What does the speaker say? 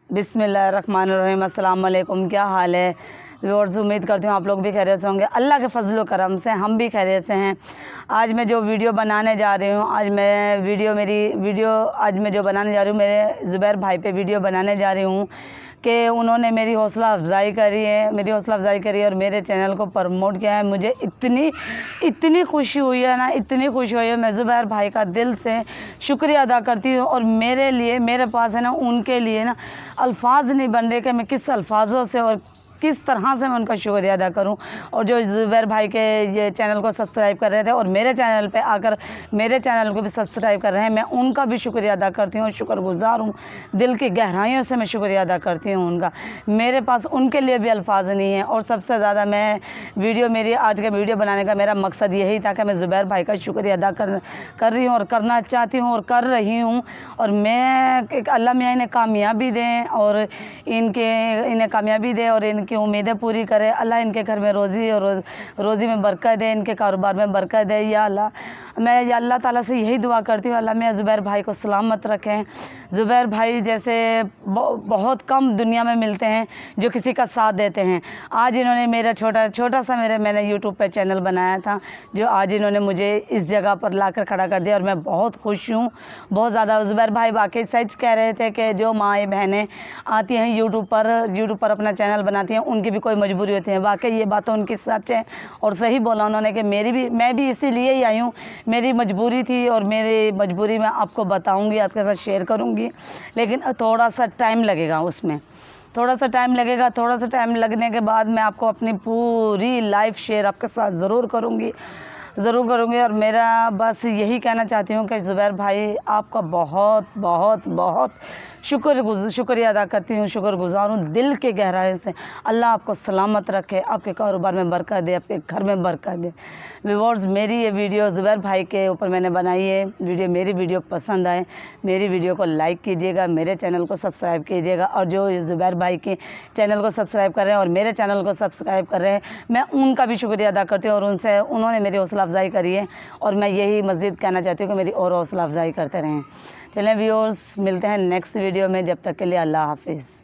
बिस्मिल्लाहिर्रहमानिर्रहीम। अस्सलाम वालेकुम। क्या हाल है व्यूअर्स? उम्मीद करती हूँ आप लोग भी खैरियत से होंगे। अल्लाह के फजल करम से हम भी खैरियत से हैं। आज मैं जो वीडियो बनाने जा रही हूँ, आज मैं जो बनाने जा रही हूँ, मेरे ज़ुबैर भाई पे वीडियो बनाने जा रही हूँ कि उन्होंने मेरी हौसला अफ़ज़ाई करी है और मेरे चैनल को प्रमोट किया है। मुझे इतनी खुशी हुई है ना, इतनी खुशी हुई है। मैं ज़ुबैर भाई का दिल से शुक्रिया अदा करती हूँ और मेरे पास है ना, उनके लिए ना अल्फाज नहीं बन रहे कि मैं किस अल्फाजों से और किस तरह से मैं उनका शुक्रिया अदा करूं। और जो ज़ुबैर भाई के ये चैनल को सब्सक्राइब कर रहे थे और मेरे चैनल पे आकर मेरे चैनल को भी सब्सक्राइब कर रहे हैं, मैं उनका भी शुक्रिया अदा करती हूँ, शुक्रगुज़ार हूँ। दिल की गहराइयों से मैं शुक्रिया अदा करती हूँ उनका। मेरे पास उनके लिए भी अल्फाज नहीं है। और सबसे ज़्यादा मेरी आज का वीडियो बनाने का मेरा मकसद यही था कि मैं ज़ुबैर भाई का शुक्रिया अदा कर रही हूँ और करना चाहती हूँ और कर रही हूँ। और मैं अल्लाह मियाँ इन्हें कामयाबी दें और इन्हें कामयाबी दे और इनकी उम्मीदें पूरी करे। अल्लाह इनके घर में रोज़ी में बरकत दे, इनके कारोबार में बरकत दे। या अल्लाह, मैं या अल्लाह ताला से यही दुआ करती हूँ, अल्लाह मियाँ ज़ुबैर भाई को सलामत रखें। ज़ुबैर भाई जैसे बहुत कम दुनिया में मिलते हैं जो किसी का साथ देते हैं। आज इन्होंने मेरा छोटा सा मैंने यूट्यूब पे चैनल बनाया था, जो आज इन्होंने मुझे इस जगह पर लाकर खड़ा कर दिया और मैं बहुत खुश हूँ, बहुत ज़्यादा। ज़ुबैर भाई वाकई सच कह रहे थे कि जो माँ बहनें आती हैं यूट्यूब पर अपना चैनल बनाती हैं, उनकी भी कोई मजबूरी होती है। वाकई ये बात उनकी सच है और सही बोला उन्होंने कि मैं भी इसीलिए ही आई हूँ। मेरी मजबूरी थी और मेरी मजबूरी मैं आपको बताऊँगी, आपके साथ शेयर करूँगी, लेकिन थोड़ा सा टाइम लगेगा उसमें। थोड़ा सा टाइम लगने के बाद मैं आपको अपनी पूरी लाइफ शेयर आपके साथ ज़रूर करूँगी। और मेरा बस यही कहना चाहती हूँ कि ज़ुबैर भाई आपका बहुत बहुत बहुत शुक्रिया अदा करती हूँ, शुक्रगुज़ार हूँ दिल के गहराई से। अल्लाह आपको सलामत रखे, आपके कारोबार में बरकत दे, आपके घर में बरकत दे। व्यूअर्स, मेरी ये वीडियो ज़ुबैर भाई के ऊपर मैंने बनाई है मेरी वीडियो पसंद आए, मेरी वीडियो को लाइक कीजिएगा, मेरे चैनल को सब्सक्राइब कीजिएगा। और जो ज़ुबैर भाई के चैनल को सब्सक्राइब कर रहे हैं और मेरे चैनल को सब्सक्राइब कर रहे हैं, मैं उनका भी शुक्रिया अदा करती हूँ और उन्होंने मेरी हौसला अफ़ज़ाई करी है और मैं यही मज़ीद कहना चाहती हूँ कि मेरी और हौसला अफ़ज़ाई करते रहें। चलें व्यूअर्स, मिलते हैं नेक्स्ट वीडियो में। जब तक के लिए अल्लाह हाफ़िज़।